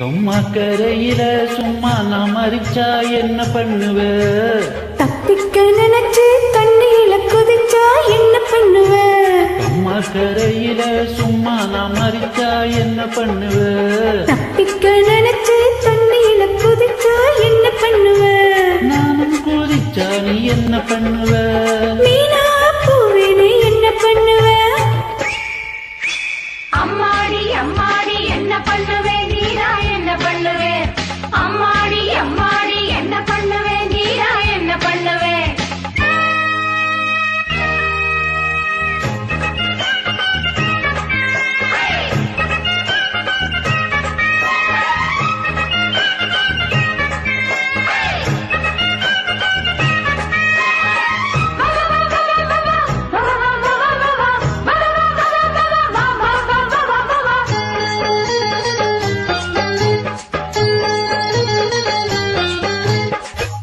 சும்மா கரையில சும்மா நான் மறிச்சா என்ன பண்ணுவ? தப்பிக்க நினைச்சு தண்ணியில குதிச்சா என்ன பண்ணுவ? சும்மா கரையில சும்மா நான் மறிச்சா என்ன பண்ணுவ? தப்பிக்க நினைச்சு தண்ணியில குதிச்சா என்ன பண்ணுவ? நானும் குதிச்சா நீ என்ன பண்ணுவ? மீனா பூவினே என்ன பண்ணுவ? அம்மாடி அம்மாடி என்ன பண்ணுவே நீரா என்ன பண்ணுவே? அம்மாடி அம்மாடி என்ன பண்ணுவே நீரா என்ன பண்ணுவே?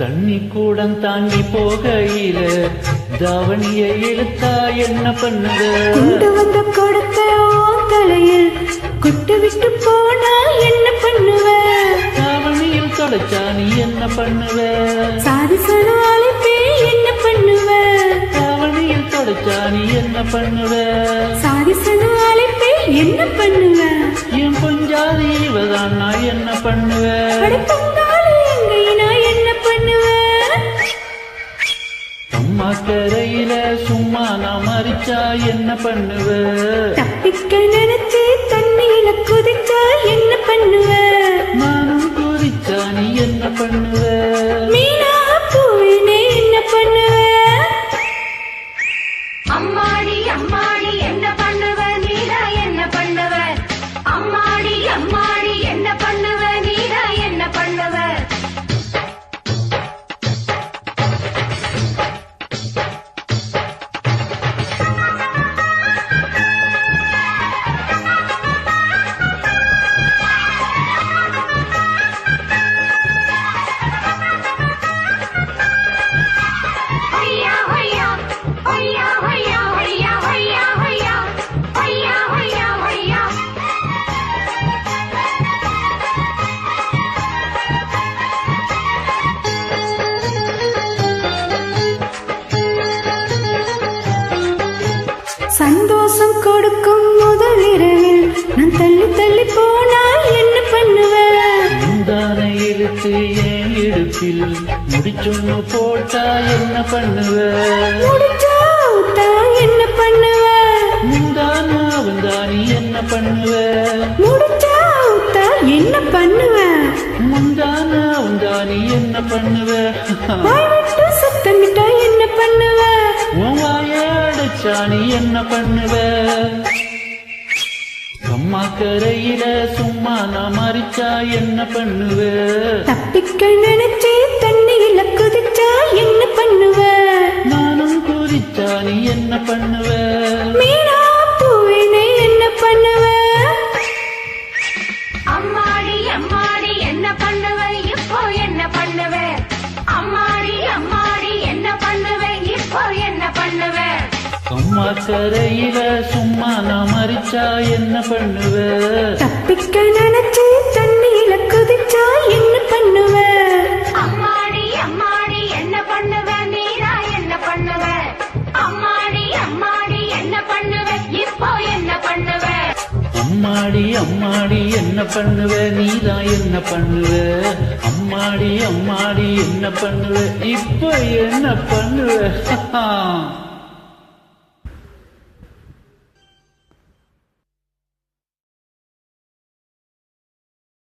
தண்ணி கூடம் தாண்டி போகையில தாவணியை இழுத்தா என்ன பண்ணுவ? கொண்டு வந்த கொடுத்த தலையில் கொட்டு விட்டு போனா என்ன பண்ணுவ? தாவணியில் தொலைச்சா நீ என்ன பண்ணுவ? சாதிசன அழைப்பே என்ன பண்ணுவ? தாவணியில் தொலைச்சா நீ என்ன பண்ணுவ? சாதிசன அழைப்பே என்ன பண்ணுவ? என் பொஞ்சாதி இவதான் நான் என்ன பண்ணுவ? படைப்பங்காளி எங்கை நான் என்ன பண்ணுவ? அம்மா கரையில சும்மா நான் மறிச்சா என்ன பண்ணுவ? தப்பிக்க நினைச்சு தண்ணியில குதிச்சா என்ன பண்ணுவ? நானும் குதிச்சா நீ என்ன பண்ணுவ? மீனா பூவினே என்ன பண்ணுவ? அம்மாடி அம்மாடி என்ன பண்ணுவ நீரா என்ன பண்ணுவ? அம்மாடி அம்மாடி என்ன பண்ணுவ நீரா என்ன பண்ணுவ? ஹொய்யா ஹொய்யா ஹொய்யா ஹொய்யா ஹொய்யா ஹொய்யா ஹொய்யா ஹொய்யா ஹொய்யா ஹொய்யா. சந்தோஷம் கொடுக்கும் முதல் இரவில் நான் தள்ளி தள்ளி போனா என்ன பண்ணுவ? முந்தானை இழுத்து ஏன் இடுப்பில் முடிச்சொன்னு போட்டா என்ன பண்ணுவ? முடிச்சா ஊத்தா என்ன பண்ணுவ? முந்தானா வந்தா நீ என்ன பண்ணுவ? முடிச்சா ஊத்தா என்ன பண்ணுவ? முந்தானா வந்தா நீ என்ன பண்ணுவ? வாய் விட்டு சத்தமிட்டா என்ன பண்ணுவ? உன் வாய அடைச்சா நீ என்ன பண்ணுவ? அம்மா கரையில சும்மா நான் மறிச்சா என்ன பண்ணுவ? தப்பிக்க நினைச்சு தண்ணியில குதிச்சா என்ன பண்ணுவ? நானும் குதிச்சா நீ என்ன பண்ணுவ? மீனா பூவினே என்ன பண்ணுவ? அம்மாடி அம்மாடி என்ன பண்ணுவ இப்போ என்ன பண்ணுவ? அம்மாடி அம்மாடி என்ன பண்ணுவ இப்போ என்ன பண்ணுவ? அம்மா கரையில சும்மா நான் மறிச்சா என்ன பண்ணுவ? தப்பிக்க நினைச்சு தண்ணியில குதிச்சா என்ன பண்ணுவ? அம்மாடி அம்மாடி என்ன பண்ணுவ நீரா என்ன பண்ணுவ? அம்மாடி அம்மாடி என்ன பண்ணுவ இப்போ என்ன பண்ணுவ? அம்மாடி அம்மாடி என்ன பண்ணுவ? நீதான் என்ன பண்ணுவ? அம்மாடி அம்மாடி என்ன பண்ணுவ? இப்ப என்ன பண்ணுவ?